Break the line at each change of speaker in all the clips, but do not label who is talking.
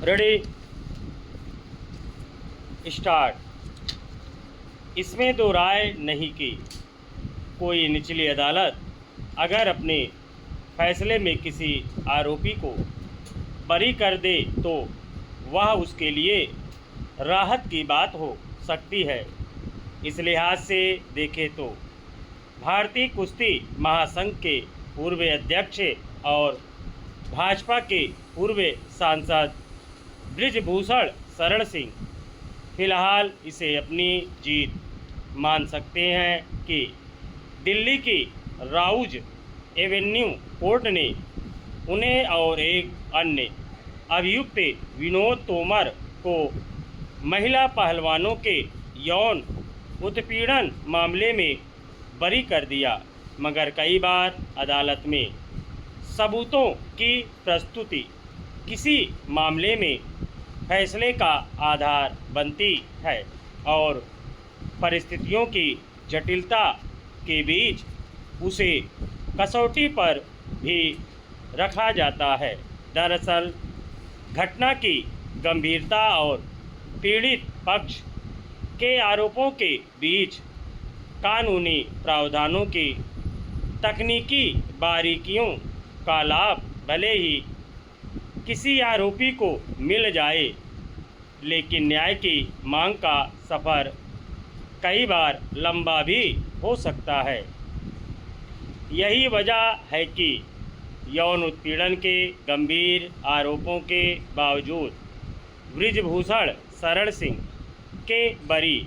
Ready start. इसमें दो राय नहीं कि कोई निचली अदालत अगर अपने फैसले में किसी आरोपी को बरी कर दे तो वह उसके लिए राहत की बात हो सकती है। इस लिहाज से देखें तो भारतीय कुश्ती महासंघ के पूर्व अध्यक्ष और भाजपा के पूर्व सांसद बृजभूषण शरण सिंह फिलहाल इसे अपनी जीत मान सकते हैं कि दिल्ली की राउज एवेन्यू कोर्ट ने उन्हें और एक अन्य अभियुक्त विनोद तोमर को महिला पहलवानों के यौन उत्पीड़न मामले में बरी कर दिया, मगर कई बार अदालत में सबूतों की प्रस्तुति किसी मामले में फैसले का आधार बनती है और परिस्थितियों की जटिलता के बीच उसे कसौटी पर भी रखा जाता है। दरअसल घटना की गंभीरता और पीड़ित पक्ष के आरोपों के बीच कानूनी प्रावधानों की तकनीकी बारीकियों का लाभ भले ही किसी आरोपी को मिल जाए, लेकिन न्याय की मांग का सफ़र कई बार लंबा भी हो सकता है। यही वजह है कि यौन उत्पीड़न के गंभीर आरोपों के बावजूद बृजभूषण शरण सिंह के बरी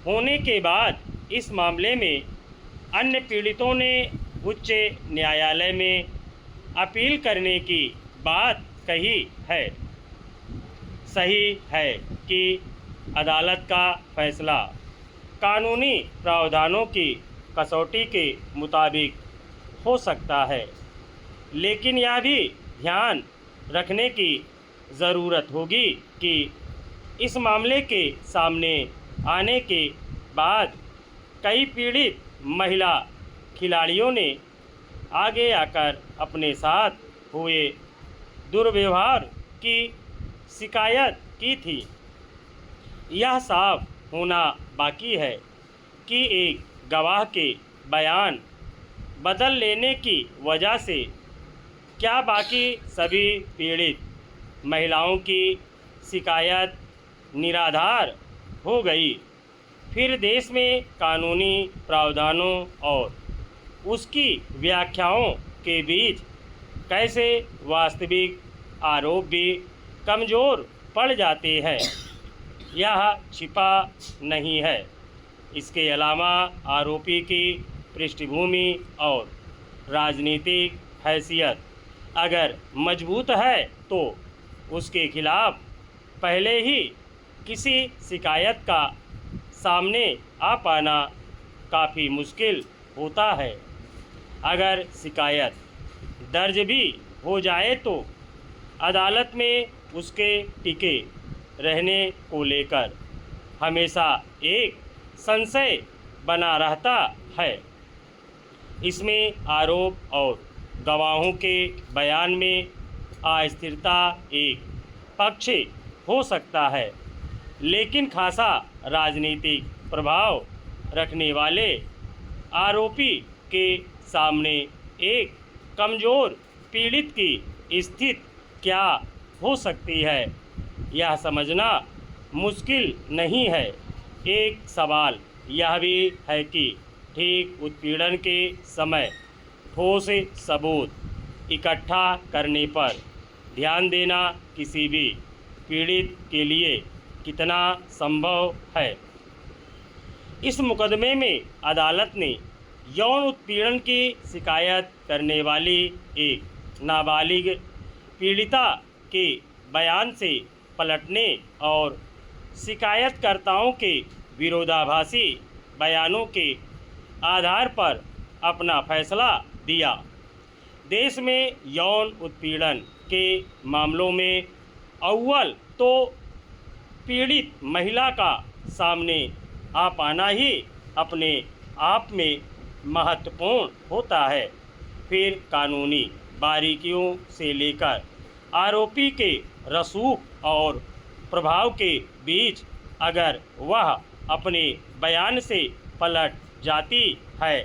होने के बाद इस मामले में अन्य पीड़ितों ने उच्च न्यायालय में अपील करने की बात कही है। सही है कि अदालत का फैसला कानूनी प्रावधानों की कसौटी के मुताबिक हो सकता है, लेकिन यह भी ध्यान रखने की ज़रूरत होगी कि इस मामले के सामने आने के बाद कई पीड़ित महिला खिलाड़ियों ने आगे आकर अपने साथ हुए दुर्व्यवहार की शिकायत की थी। यह साफ होना बाकी है कि एक गवाह के बयान बदल लेने की वजह से क्या बाकी सभी पीड़ित महिलाओं की शिकायत निराधार हो गई। फिर देश में कानूनी प्रावधानों और उसकी व्याख्याओं के बीच कैसे वास्तविक आरोप भी कमज़ोर पड़ जाते हैं, यह छिपा नहीं है। इसके अलावा आरोपी की पृष्ठभूमि और राजनीतिक हैसियत अगर मजबूत है तो उसके खिलाफ पहले ही किसी शिकायत का सामने आ पाना काफ़ी मुश्किल होता है। अगर शिकायत दर्ज भी हो जाए तो अदालत में उसके टिके रहने को लेकर हमेशा एक संशय बना रहता है। इसमें आरोप और गवाहों के बयान में अस्थिरता एक पक्ष हो सकता है, लेकिन खासा राजनीतिक प्रभाव रखने वाले आरोपी के सामने एक कमज़ोर पीड़ित की स्थिति क्या हो सकती है, यह समझना मुश्किल नहीं है। एक सवाल यह भी है कि ठीक उत्पीड़न के समय ठोस सबूत इकट्ठा करने पर ध्यान देना किसी भी पीड़ित के लिए कितना संभव है। इस मुकदमे में अदालत ने यौन उत्पीड़न की शिकायत करने वाली एक नाबालिग पीड़िता के बयान से पलटने और शिकायतकर्ताओं के विरोधाभासी बयानों के आधार पर अपना फैसला दिया। देश में यौन उत्पीड़न के मामलों में अव्वल तो पीड़ित महिला का सामने आ पाना ही अपने आप में महत्वपूर्ण होता है। फिर कानूनी बारीकियों से लेकर आरोपी के रसूख और प्रभाव के बीच अगर वह अपने बयान से पलट जाती है